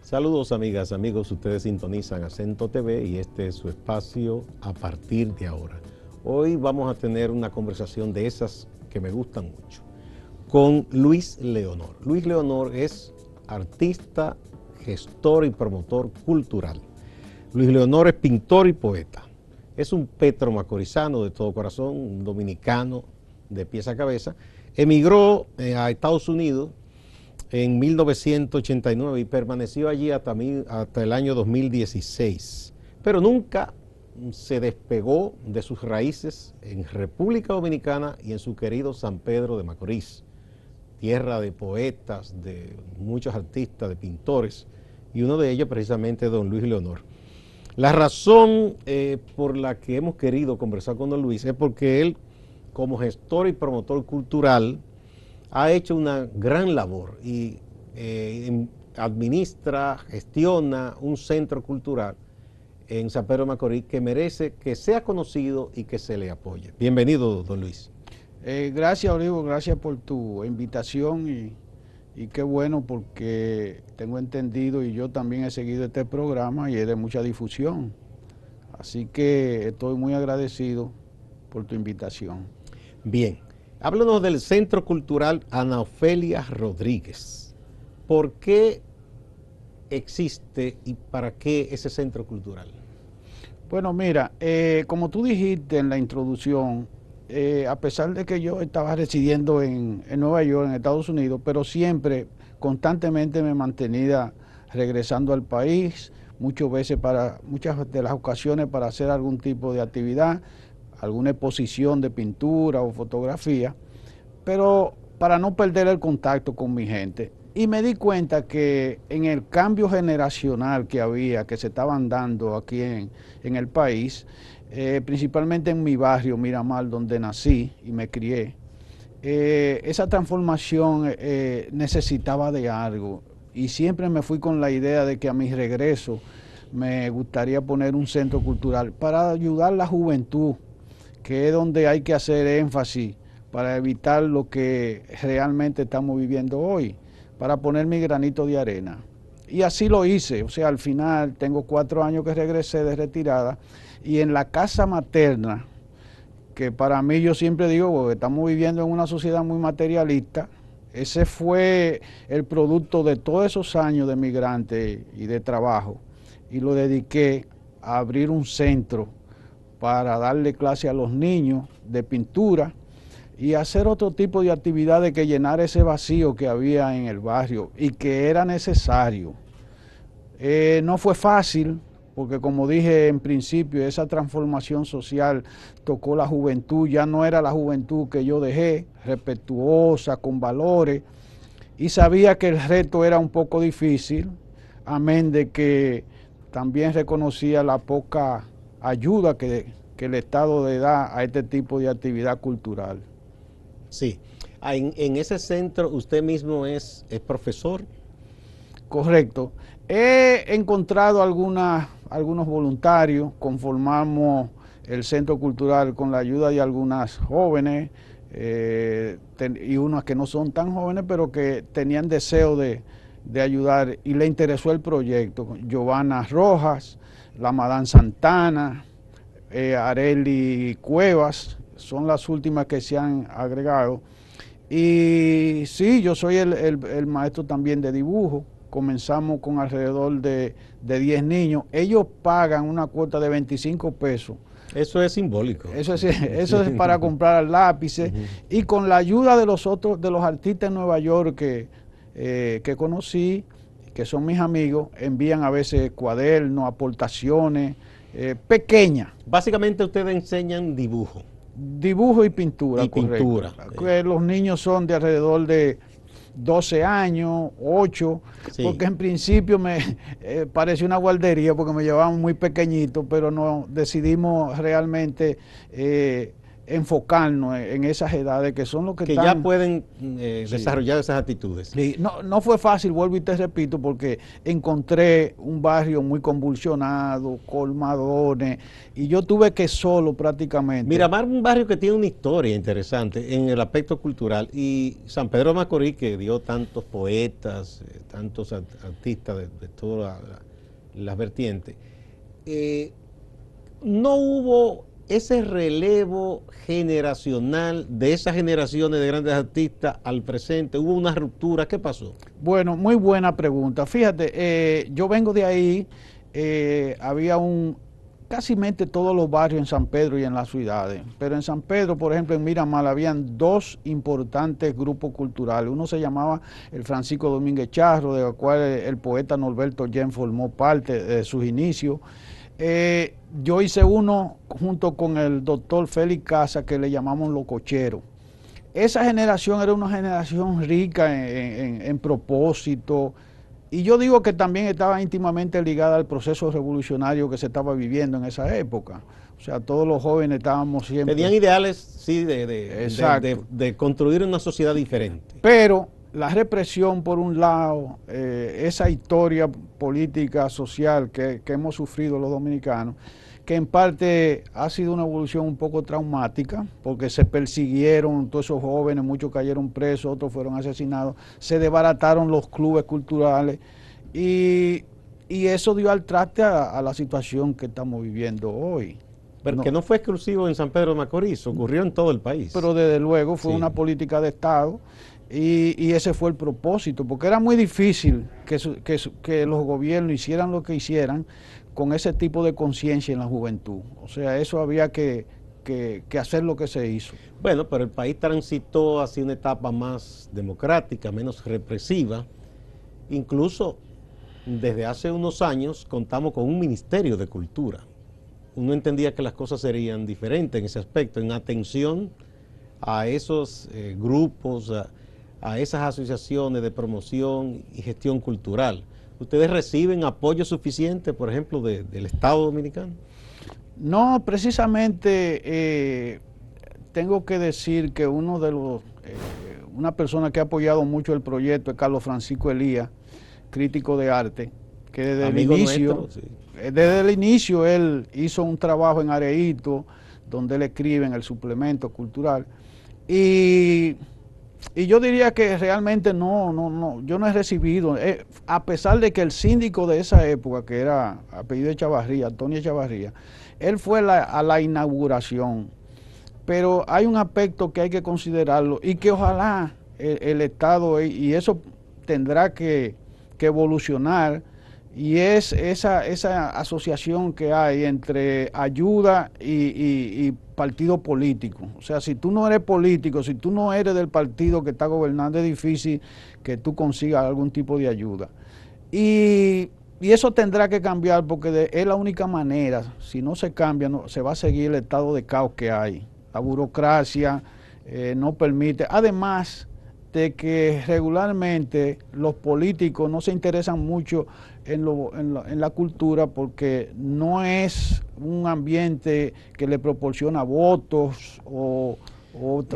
Saludos amigas, amigos, ustedes sintonizan Acento TV y este es su espacio a partir de ahora. Hoy vamos a tener una conversación de esas que me gustan mucho, con Luis Leonor. Luis Leonor es artista, gestor y promotor cultural. Luis Leonor es pintor y poeta. Es un petromacorizano de todo corazón, un dominicano de pies a cabeza. Emigró a Estados Unidos en 1989 y permaneció allí hasta el año 2016, pero nunca se despegó de sus raíces en República Dominicana y en su querido San Pedro de Macorís, tierra de poetas, de muchos artistas, de pintores, y uno de ellos precisamente don Luis Leonor. La razón por la que hemos querido conversar con don Luis es porque él, como gestor y promotor cultural, ha hecho una gran labor y administra, gestiona un centro cultural en San Pedro de Macorís que merece que sea conocido y que se le apoye. Bienvenido, don Luis. Gracias, Olivo, gracias por tu invitación y qué bueno porque tengo entendido y yo también he seguido este programa y es de mucha difusión. Así que estoy muy agradecido por tu invitación. Bien. Háblanos del Centro Cultural Ana Ofelia Rodríguez. ¿Por qué existe y para qué ese centro cultural? Bueno, mira, como tú dijiste en la introducción, a pesar de que yo estaba residiendo en Nueva York, en Estados Unidos, pero siempre, constantemente me mantenía regresando al país, muchas de las ocasiones para hacer algún tipo de actividad, alguna exposición de pintura o fotografía, pero para no perder el contacto con mi gente. Y me di cuenta que en el cambio generacional que se estaban dando aquí en el país, principalmente en mi barrio Miramar, donde nací y me crié, esa transformación necesitaba de algo. Y siempre me fui con la idea de que a mi regreso me gustaría poner un centro cultural para ayudar a la juventud, que es donde hay que hacer énfasis para evitar lo que realmente estamos viviendo hoy, para poner mi granito de arena. Y así lo hice, o sea, al final tengo 4 años que regresé de retirada y en la casa materna, que para mí yo siempre digo, porque estamos viviendo en una sociedad muy materialista, ese fue el producto de todos esos años de migrante y de trabajo, y lo dediqué a abrir un centro para darle clase a los niños de pintura y hacer otro tipo de actividades que llenar ese vacío que había en el barrio y que era necesario. No fue fácil, porque como dije en principio, esa transformación social tocó la juventud, ya no era la juventud que yo dejé, respetuosa, con valores, y sabía que el reto era un poco difícil, amén de que también reconocía la poca ayuda que el Estado le da a este tipo de actividad cultural. Sí, en ese centro usted mismo es profesor. Correcto. He encontrado algunos voluntarios, conformamos el centro cultural con la ayuda de algunas jóvenes y unas que no son tan jóvenes, pero que tenían deseo de ayudar y le interesó el proyecto. Giovanna Rojas, la Madame Santana, Areli Cuevas, son las últimas que se han agregado. Y sí, yo soy el maestro también de dibujo. Comenzamos con alrededor de 10 niños. Ellos pagan una cuota de 25 pesos. Eso es simbólico. Eso es para comprar lápices. Y con la ayuda de los artistas en Nueva York que conocí, que son mis amigos, envían a veces cuadernos, aportaciones pequeñas. Básicamente ustedes enseñan dibujo. Dibujo y pintura, y correcto. Pintura. Que los niños son de alrededor de 12 años, 8, sí. Porque en principio me pareció una guardería porque me llevaban muy pequeñito, pero no decidimos realmente enfocarnos en esas edades que son los que ya pueden desarrollar esas actitudes. Sí, no fue fácil, vuelvo y te repito, porque encontré un barrio muy convulsionado, colmadones, y yo tuve que solo prácticamente. Miramar, un barrio que tiene una historia interesante en el aspecto cultural, y San Pedro de Macorís, que dio tantos poetas, tantos artistas de todas las vertientes, no hubo ese relevo generacional de esas generaciones de grandes artistas al presente. ¿Hubo una ruptura? ¿Qué pasó? Bueno, muy buena pregunta. Fíjate, yo vengo de ahí, había casi todos los barrios en San Pedro y en las ciudades, pero en San Pedro, por ejemplo, en Miramar, habían dos importantes grupos culturales. Uno se llamaba el Francisco Domínguez Charro, de cual el poeta Norberto Yen formó parte de sus inicios. Yo hice uno junto con el doctor Félix Casa, que le llamamos Los Cocheros. Esa generación era una generación rica en propósito, y yo digo que también estaba íntimamente ligada al proceso revolucionario que se estaba viviendo en esa época. O sea, todos los jóvenes estábamos siempre... Tenían ideales, sí, de construir una sociedad diferente. Pero la represión, por un lado, esa historia política, social que hemos sufrido los dominicanos, que en parte ha sido una evolución un poco traumática, porque se persiguieron todos esos jóvenes, muchos cayeron presos, otros fueron asesinados, se desbarataron los clubes culturales, y eso dio al traste a la situación que estamos viviendo hoy. Pero que no fue exclusivo en San Pedro de Macorís, ocurrió en todo el país. Pero desde luego fue una política de Estado, y ese fue el propósito, porque era muy difícil que los gobiernos hicieran lo que hicieran con ese tipo de conciencia en la juventud. O sea, eso había que hacer lo que se hizo. Bueno, pero el país transitó hacia una etapa más democrática, menos represiva. Incluso desde hace unos años contamos con un Ministerio de Cultura. Uno entendía que las cosas serían diferentes en ese aspecto, en atención a esos grupos, a esas asociaciones de promoción y gestión cultural. ¿Ustedes reciben apoyo suficiente, por ejemplo, del Estado Dominicano? No, precisamente tengo que decir que una persona que ha apoyado mucho el proyecto es Carlos Francisco Elías, crítico de arte, que desde el inicio él hizo un trabajo en Areito, donde él escribe en el suplemento cultural, y yo diría que realmente yo no he recibido, a pesar de que el síndico de esa época, que era apellido Echavarría, Antonio Echavarría, él fue a la inauguración, pero hay un aspecto que hay que considerarlo, y que ojalá el Estado, y eso tendrá que evolucionar, y es esa asociación que hay entre ayuda y partido político. O sea, si tú no eres político, si tú no eres del partido que está gobernando, es difícil que tú consigas algún tipo de ayuda. Y eso tendrá que cambiar, porque es la única manera. Si no se cambia, se va a seguir el estado de caos que hay. La burocracia no permite. Además de que regularmente los políticos no se interesan mucho en la cultura, porque no es un ambiente que le proporciona votos o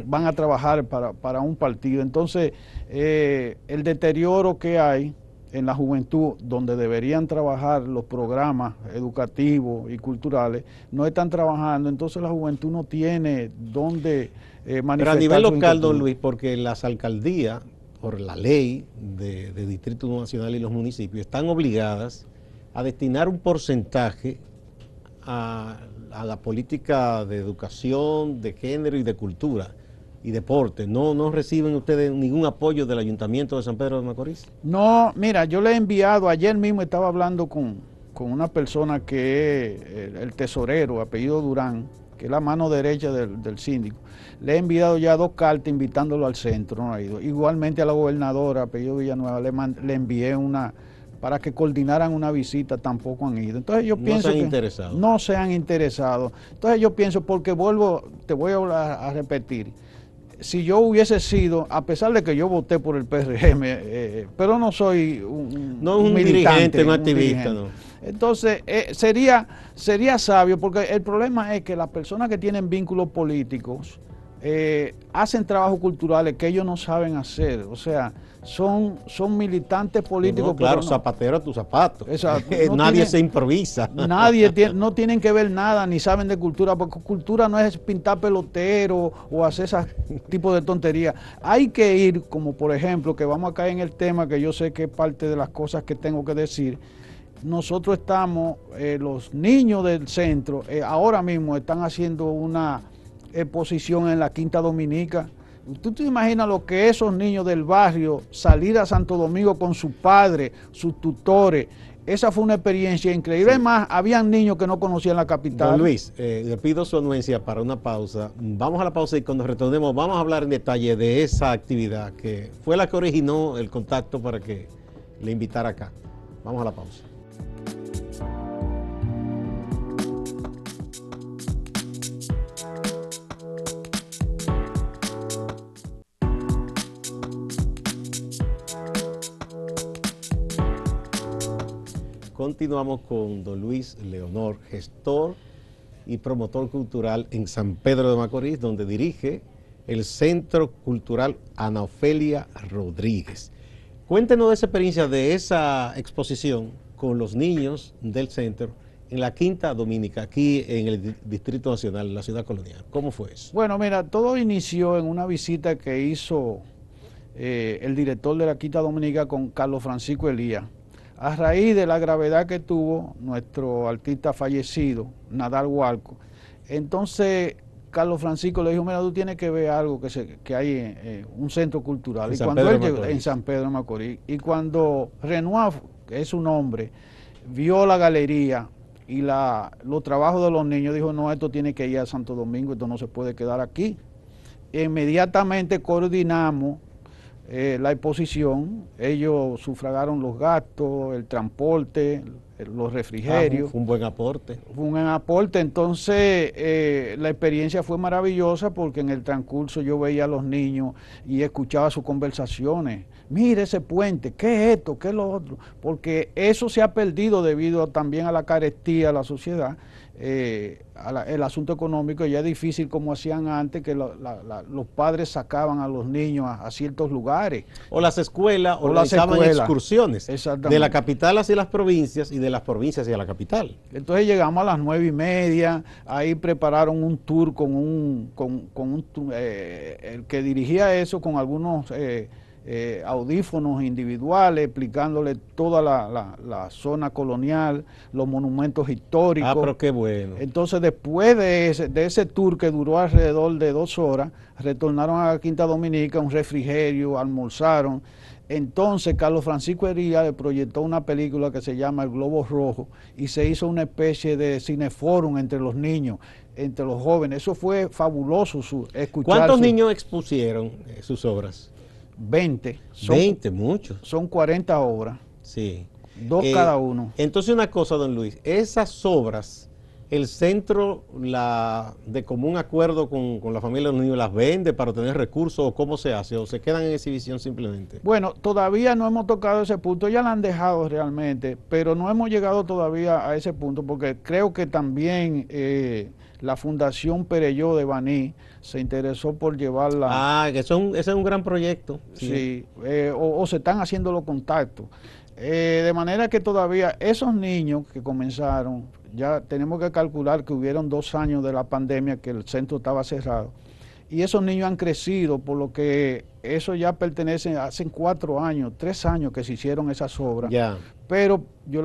van a trabajar para un partido. Entonces, el deterioro que hay en la juventud, donde deberían trabajar los programas educativos y culturales, no están trabajando. Entonces la juventud no tiene dónde manifestar. Pero a nivel local, don Luis, porque las alcaldías, por la ley de Distrito Nacional y los municipios, están obligadas a destinar un porcentaje a la política de educación, de género y de cultura y deporte. ¿No reciben ustedes ningún apoyo del Ayuntamiento de San Pedro de Macorís? No, mira, yo le he enviado, ayer mismo estaba hablando con una persona que es el tesorero, apellido Durán, que es la mano derecha del síndico. Le he enviado ya 2 cartas invitándolo al centro, no ha ido. Igualmente a la gobernadora, apellido Villanueva, le envié una para que coordinaran una visita, tampoco han ido. Entonces yo pienso que no se han interesado. Entonces yo pienso, porque te voy a repetir, si yo hubiese sido, a pesar de que yo voté por el PRM, pero no soy un dirigente, un activista, no. Entonces, sería sabio, porque el problema es que las personas que tienen vínculos políticos hacen trabajos culturales que ellos no saben hacer. O sea, son militantes políticos. No, claro, pero no. zapatero a tu zapato. Exacto. Nadie se improvisa. No tienen que ver nada, ni saben de cultura, porque cultura no es pintar pelotero o hacer ese tipo de tonterías. Hay que ir, como por ejemplo, que vamos a caer en el tema que yo sé que es parte de las cosas que tengo que decir. Nosotros estamos, los niños del centro, ahora mismo están haciendo una exposición en la Quinta Dominica. ¿Tú te imaginas lo que esos niños del barrio, salir a Santo Domingo con sus padres, sus tutores? Esa fue una experiencia increíble. Sí. Además, habían niños que no conocían la capital. Don Luis, le pido su anuencia para una pausa. Vamos a la pausa y cuando retornemos vamos a hablar en detalle de esa actividad que fue la que originó el contacto para que le invitara acá. Vamos a la pausa. Continuamos con don Luis Leonor, gestor y promotor cultural en San Pedro de Macorís, donde dirige el Centro Cultural Ana Ofelia Rodríguez. Cuéntenos de esa experiencia, de esa exposición con los niños del centro en la Quinta Dominica, aquí en el Distrito Nacional, en la ciudad colonial. ¿Cómo fue eso? Bueno, mira, todo inició en una visita que hizo el director de la Quinta Dominica con Carlos Francisco Elías. A raíz de la gravedad que tuvo nuestro artista fallecido, Nadal Walco, entonces Carlos Francisco le dijo, mira, tú tienes que ver algo que hay un centro cultural. Y cuando él llegó en San Pedro de Macorís, y cuando Renoir, que es su nombre, vio la galería y los trabajos de los niños, dijo, no, esto tiene que ir a Santo Domingo, esto no se puede quedar aquí. Inmediatamente coordinamos la exposición, ellos sufragaron los gastos, el transporte, los refrigerios. Fue un buen aporte. Fue un buen aporte, entonces la experiencia fue maravillosa porque en el transcurso yo veía a los niños y escuchaba sus conversaciones. Mire ese puente, ¿qué es esto? ¿Qué es lo otro? Porque eso se ha perdido debido también a la carestía de la sociedad, el asunto económico. Ya es difícil como hacían antes, que los padres sacaban a los niños a ciertos lugares. O las escuelas organizaban excursiones de la capital hacia las provincias y de las provincias hacia la capital. Entonces llegamos a las 9:30, ahí prepararon un tour el que dirigía eso con algunos audífonos individuales, explicándole toda la zona colonial, los monumentos históricos. Ah, pero qué bueno. Entonces, después de ese tour que duró alrededor de 2 horas, retornaron a la Quinta Dominica, un refrigerio, almorzaron. Entonces, Carlos Francisco Elías le proyectó una película que se llama El Globo Rojo y se hizo una especie de cineforum entre los niños, entre los jóvenes. Eso fue fabuloso escuchar. ¿Cuántos niños expusieron sus obras? 20. 20, muchos. Son 40 obras. Sí. 2 cada uno. Entonces una cosa, don Luis, esas obras, el centro de común acuerdo con la familia de los niños las vende para obtener recursos, o cómo se hace, o se quedan en exhibición simplemente. Bueno, todavía no hemos tocado ese punto, ya la han dejado realmente, pero no hemos llegado todavía a ese punto, porque creo que también la Fundación Perelló de Baní se interesó por llevarla. Ah, que ese es un gran proyecto. Sí, o se están haciendo los contactos. De manera que todavía esos niños que comenzaron, ya tenemos que calcular que hubieron 2 años de la pandemia que el centro estaba cerrado, y esos niños han crecido, por lo que eso ya pertenece, hace 4 años, 3 años que se hicieron esas obras. Ya. Pero yo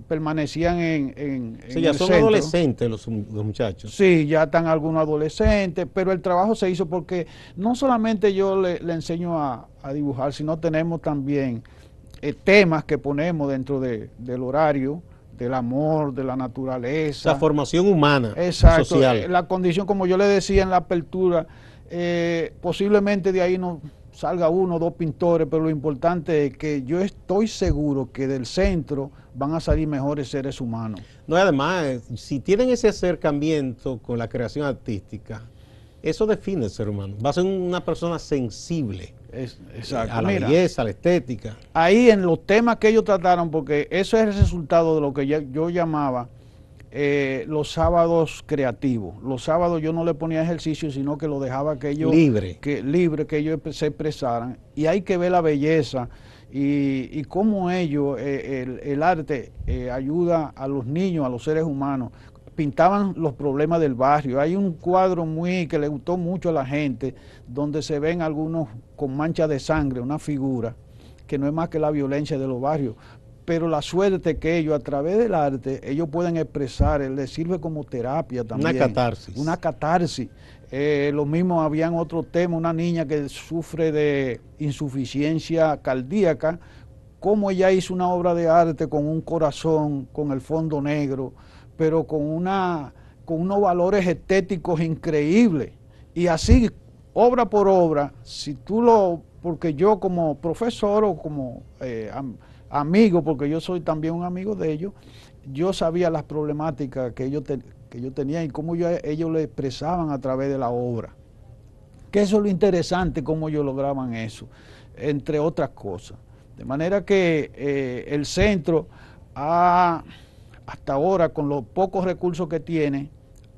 permanecían en sí, ya el son centro. Adolescentes los muchachos. Sí, ya están algunos adolescentes, pero el trabajo se hizo porque no solamente yo le enseño a dibujar, sino tenemos también temas que ponemos dentro del horario, del amor, de la naturaleza. La formación humana, exacto, social. La condición, como yo le decía en la apertura, posiblemente de ahí no salga 1 o 2 pintores, pero lo importante es que yo estoy seguro que del centro van a salir mejores seres humanos. No, además, si tienen ese acercamiento con la creación artística, eso define el ser humano. Va a ser una persona sensible. Exacto. a la Mira, belleza, a la estética. ahí en los temas que ellos trataron, porque eso es el resultado de lo que yo llamaba los sábados creativos. Los sábados yo no le ponía ejercicio, sino que lo dejaba que ellos Libre. libre, que ellos se expresaran. Y hay que ver la belleza y cómo ellos, el arte ayuda a los niños, a los seres humanos. Pintaban los problemas del barrio. Hay un cuadro que le gustó mucho a la gente, donde se ven algunos con manchas de sangre, una figura, que no es más que la violencia de los barrios. Pero la suerte que ellos, a través del arte, ellos pueden expresar, les sirve como terapia también. Una catarsis. Una catarsis. Lo mismo, habían otro tema, una niña que sufre de insuficiencia cardíaca, cómo ella hizo una obra de arte con un corazón, con el fondo negro, pero con unos valores estéticos increíbles. Y así, obra por obra, porque yo como profesor o como amigo, porque yo soy también un amigo de ellos, yo sabía las problemáticas que ellos tenían y cómo ellos le expresaban a través de la obra. Que eso es lo interesante, cómo ellos lograban eso, entre otras cosas. De manera que el centro hasta ahora, con los pocos recursos que tiene,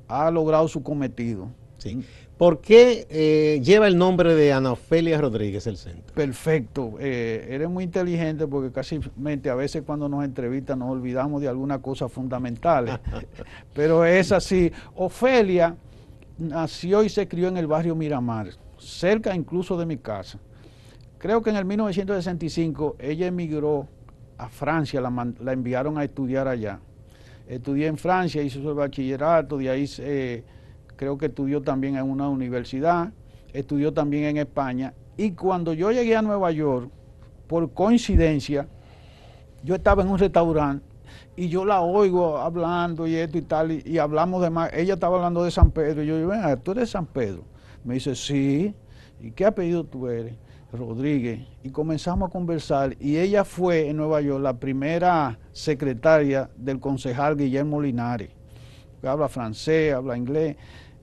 ha logrado su cometido. Sí. ¿Por qué lleva el nombre de Ana Ofelia Rodríguez el centro? Perfecto. Eres muy inteligente porque casi a veces cuando nos entrevistan nos olvidamos de algunas cosas fundamentales. Pero es así. Ofelia nació y se crió en el barrio Miramar, cerca incluso de mi casa. Creo que en el 1965 ella emigró a Francia, la enviaron a estudiar allá. Estudié en Francia, hizo su bachillerato, de ahí creo que estudió también en una universidad, estudió también en España. Y cuando yo llegué a Nueva York, por coincidencia, yo estaba en un restaurante y yo la oigo hablando y esto y tal, y hablamos de más. Ella estaba hablando de San Pedro, y yo digo, ven, ¿tú eres San Pedro? Me dice, sí. ¿Y qué apellido tú eres? Rodríguez. Y comenzamos a conversar, y ella fue en Nueva York la primera secretaria del concejal Guillermo Linares, que habla francés, habla inglés,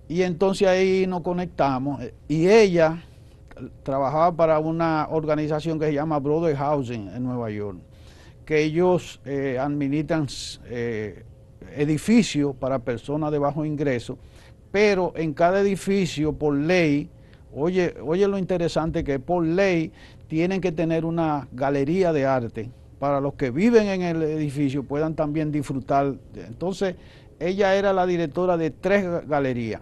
y entonces ahí nos conectamos, y ella trabajaba para una organización que se llama Brother Housing en Nueva York, que ellos administran edificios para personas de bajo ingreso, pero en cada edificio, por ley, oye lo interesante que por ley tienen que tener una galería de arte para los que viven en el edificio puedan también disfrutar. Entonces, ella era la directora de 3 galerías.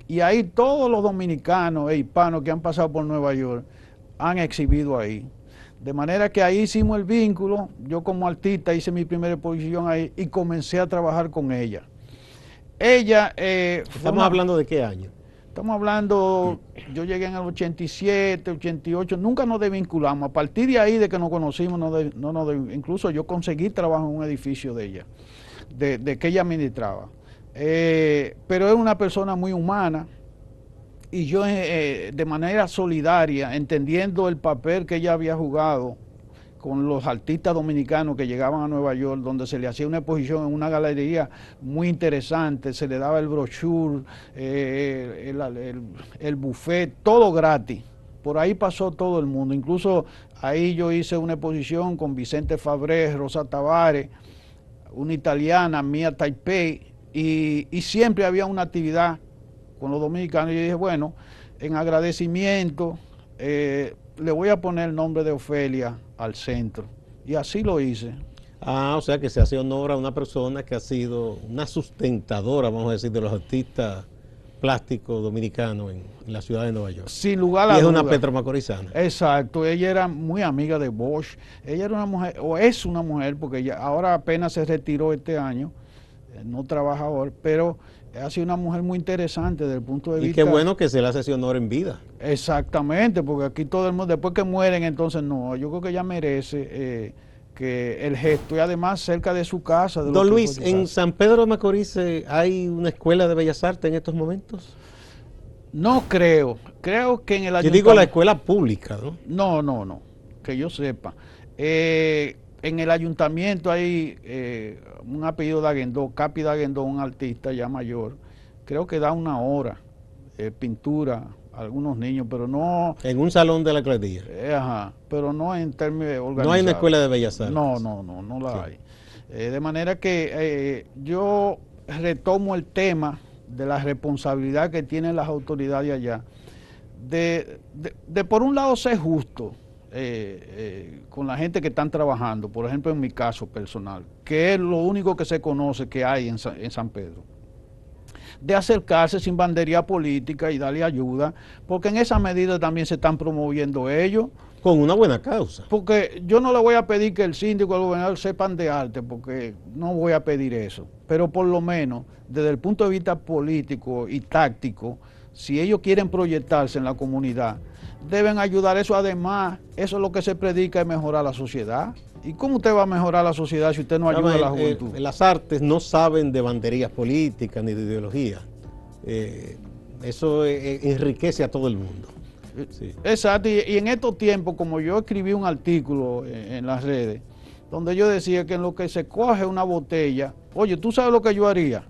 Y ahí todos los dominicanos e hispanos que han pasado por Nueva York han exhibido ahí. De manera que ahí hicimos el vínculo, yo como artista hice mi primera exposición ahí y comencé a trabajar con ella. Ella... ¿Estamos hablando de qué año? Estamos hablando, yo llegué en el 87, 88, nunca nos desvinculamos. A partir de ahí, de que nos conocimos, incluso yo conseguí trabajo en un edificio de ella, de que ella administraba. Pero es una persona muy humana y yo de manera solidaria, entendiendo el papel que ella había jugado con los artistas dominicanos que llegaban a Nueva York, donde se le hacía una exposición en una galería muy interesante, se le daba el brochure, el buffet, todo gratis. Por ahí pasó todo el mundo. Incluso ahí yo hice una exposición con Vicente Fabré, Rosa Tavares, una italiana, Mia Taipei, y siempre había una actividad con los dominicanos. Y yo dije, bueno, en agradecimiento, le voy a poner el nombre de Ofelia al centro. Y así lo hice. O sea que se hace honor a una persona que ha sido una sustentadora, vamos a decir, de los artistas plásticos dominicanos en la ciudad de Nueva York. Sin lugar a dudas. Y es una petromacorizana. Exacto, ella era muy amiga de Bosch. Ella era una mujer, o es una mujer, porque ella ahora apenas se retiró este año, no trabaja ahora, pero ha sido una mujer muy interesante desde el punto de vista... Y qué bueno que se le hace ese honor en vida. Exactamente, porque aquí todo el mundo, después que mueren, entonces no, yo creo que ella merece que el gesto, y además cerca de su casa. Don Luis, ¿en San Pedro de Macorís hay una escuela de Bellas Artes en estos momentos? No creo que en el ayuntamiento... Yo digo la escuela pública, ¿no? No, que yo sepa. En el ayuntamiento hay un apellido de Aguendó, Capi de Aguendó, un artista ya mayor, creo que da una hora, pintura, algunos niños, pero no... En un salón de la alcaldía. Ajá, pero no en términos organizados. No hay una escuela de bellas artes. No la Sí. hay. De manera que yo retomo el tema de la responsabilidad que tienen las autoridades allá, de por un lado ser justo con la gente que están trabajando, por ejemplo en mi caso personal, que es lo único que se conoce que hay en San Pedro, de acercarse sin bandería política y darle ayuda, porque en esa medida también se están promoviendo ellos. Con una buena causa. Porque yo no le voy a pedir que el síndico o el gobernador sepan de arte, porque no voy a pedir eso. Pero por lo menos, desde el punto de vista político y táctico, si ellos quieren proyectarse en la comunidad, deben ayudar eso. Además, eso es lo que se predica, es mejorar la sociedad. ¿Y cómo usted va a mejorar la sociedad si usted no ayuda a la juventud? Las artes no saben de banderías políticas ni de ideología. Eso enriquece a todo el mundo. Sí. Exacto, y en estos tiempos, como yo escribí un artículo en las redes, donde yo decía que en lo que se coge una botella, oye, ¿tú sabes lo que yo haría?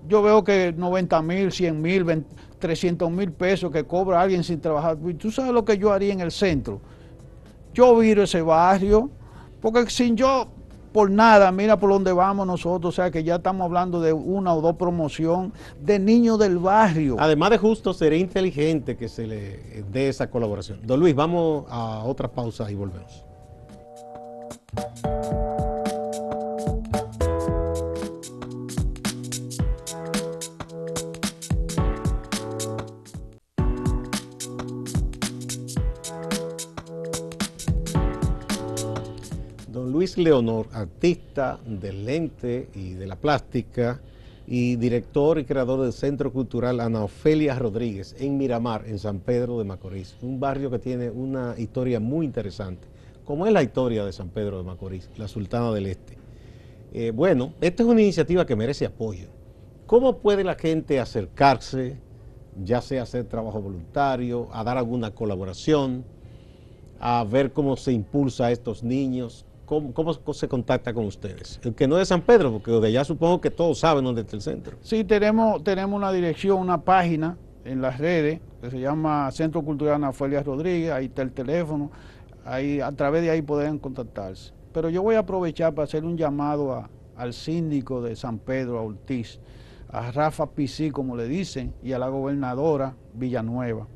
Yo veo que 90,000, 100,000, 300,000 pesos que cobra alguien sin trabajar, ¿tú sabes lo que yo haría en el centro? Yo viro ese barrio, porque sin yo, por nada, mira por dónde vamos nosotros, o sea que ya estamos hablando de una o dos promoción de niños del barrio. Además de justo, sería inteligente que se le dé esa colaboración. Don Luis, vamos a otra pausa y volvemos. Don Luis Leonor, artista del lente y de la plástica y director y creador del Centro Cultural Ana Ofelia Rodríguez en Miramar, en San Pedro de Macorís, un barrio que tiene una historia muy interesante, como es la historia de San Pedro de Macorís, la Sultana del Este. Bueno, esta es una iniciativa que merece apoyo. ¿Cómo puede la gente acercarse, ya sea hacer trabajo voluntario, a dar alguna colaboración, a ver cómo se impulsa a estos niños? ¿Cómo se contacta con ustedes? El que no es de San Pedro, porque de allá supongo que todos saben dónde está el centro. Sí, tenemos una dirección, una página en las redes que se llama Centro Cultural Ana Ofelia Rodríguez, ahí está el teléfono, ahí, a través de ahí pueden contactarse. Pero yo voy a aprovechar para hacer un llamado al síndico de San Pedro, a Ortiz, a Rafa Picí, como le dicen, y a la gobernadora Villanueva,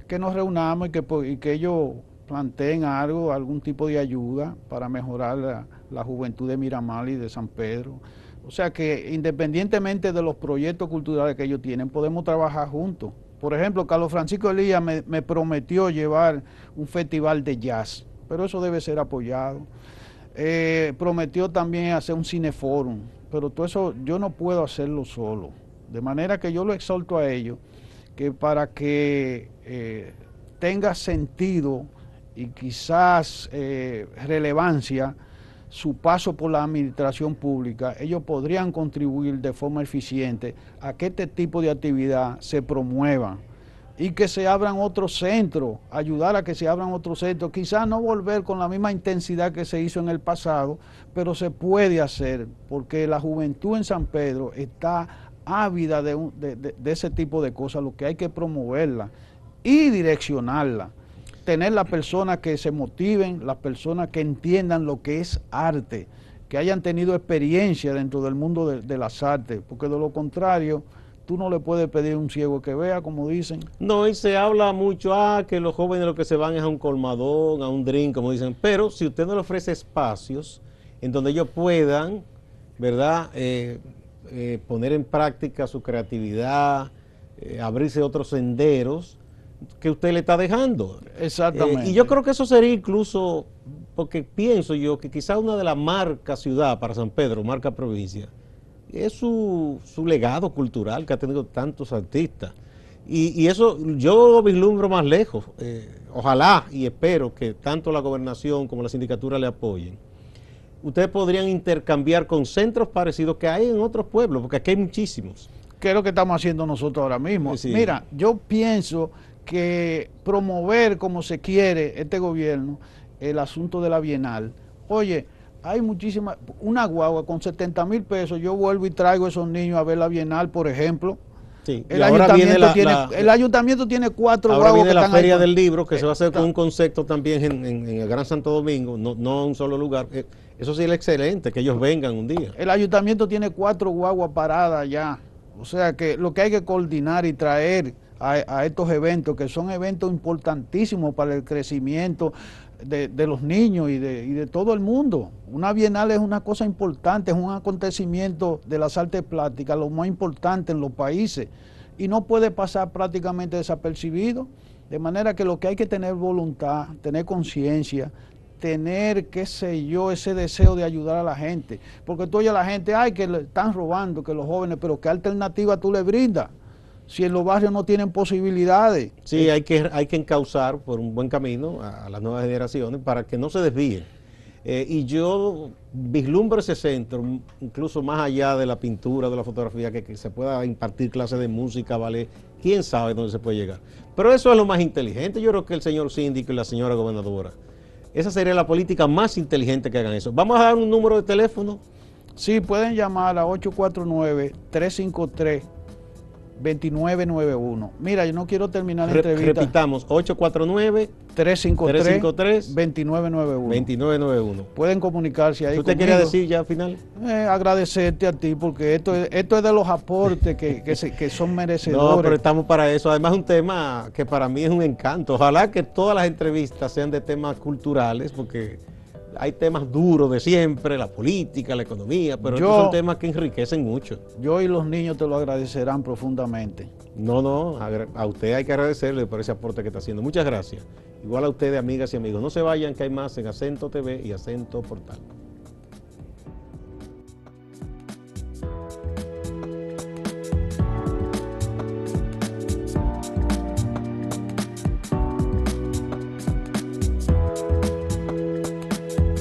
que nos reunamos y que ellos planteen algún tipo de ayuda para mejorar la juventud de Miramar y de San Pedro. O sea que independientemente de los proyectos culturales que ellos tienen, podemos trabajar juntos. Por ejemplo, Carlos Francisco Elías me prometió llevar un festival de jazz, pero eso debe ser apoyado. Prometió también hacer un cineforum, pero todo eso yo no puedo hacerlo solo. De manera que yo lo exhorto a ellos, que para que tenga sentido y quizás relevancia su paso por la administración pública, ellos podrían contribuir de forma eficiente a que este tipo de actividad se promueva y que se abran otros centros, ayudar a que se abran otros centros, quizás no volver con la misma intensidad que se hizo en el pasado, pero se puede hacer, porque la juventud en San Pedro está ávida de ese tipo de cosas, lo que hay que promoverla y direccionarla. Tener las personas que se motiven, las personas que entiendan lo que es arte, que hayan tenido experiencia dentro del mundo de las artes, porque de lo contrario, tú no le puedes pedir a un ciego que vea, como dicen. No, y se habla mucho, que los jóvenes lo que se van es a un colmadón, a un drink, como dicen, pero si usted no le ofrece espacios en donde ellos puedan, ¿verdad?, poner en práctica su creatividad, abrirse otros senderos que usted le está dejando. Exactamente. Y yo creo que eso sería incluso, porque pienso yo que quizás una de las marcas ciudad para San Pedro, marca provincia, es su legado cultural que ha tenido tantos artistas. Y eso yo lo vislumbro más lejos. Ojalá y espero que tanto la gobernación como la sindicatura le apoyen. Ustedes podrían intercambiar con centros parecidos que hay en otros pueblos, porque aquí hay muchísimos. ¿Qué es lo que estamos haciendo nosotros ahora mismo? Sí. Mira, yo pienso que promover como se quiere este gobierno el asunto de la Bienal. Oye, hay una guagua con 70,000 pesos, yo vuelvo y traigo a esos niños a ver la Bienal, por ejemplo. Sí, el ayuntamiento tiene 4 ahora guaguas viene que la están Feria ahí. del Libro, que se va a hacer con un concepto también en el Gran Santo Domingo, no en un solo lugar. Eso sí es excelente, que ellos vengan un día. El ayuntamiento tiene 4 guaguas paradas ya. O sea que lo que hay que coordinar y traer a estos eventos, que son eventos importantísimos para el crecimiento de los niños y de todo el mundo. Una bienal es una cosa importante, es un acontecimiento de las artes plásticas, lo más importante en los países, y no puede pasar prácticamente desapercibido. De manera que lo que hay que tener voluntad, tener conciencia, tener, qué sé yo, ese deseo de ayudar a la gente. Porque tú oyes a la gente, ay, que le están robando, que los jóvenes, pero ¿qué alternativa tú le brindas? Si en los barrios no tienen posibilidades. Sí, hay que encauzar por un buen camino a las nuevas generaciones para que no se desvíen. Y yo vislumbro ese centro, incluso más allá de la pintura, de la fotografía, que se pueda impartir clases de música, ballet, quién sabe dónde se puede llegar. Pero eso es lo más inteligente. Yo creo que el señor síndico y la señora gobernadora, esa sería la política más inteligente que hagan eso. Vamos a dar un número de teléfono. Sí, pueden llamar a 849-353-2991. Mira, yo no quiero terminar la entrevista. Repitamos, 849-353-2991. 2991. Pueden comunicarse ahí. ¿Usted quería decir ya al final? Agradecerte a ti, porque esto es de los aportes que son merecedores. No, pero estamos para eso. Además es un tema que para mí es un encanto. Ojalá que todas las entrevistas sean de temas culturales, porque hay temas duros de siempre, la política, la economía, pero estos son temas que enriquecen mucho. Yo y los niños te lo agradecerán profundamente. No, a usted hay que agradecerle por ese aporte que está haciendo. Muchas gracias. Igual a ustedes, amigas y amigos. No se vayan, que hay más en Acento TV y Acento Portal.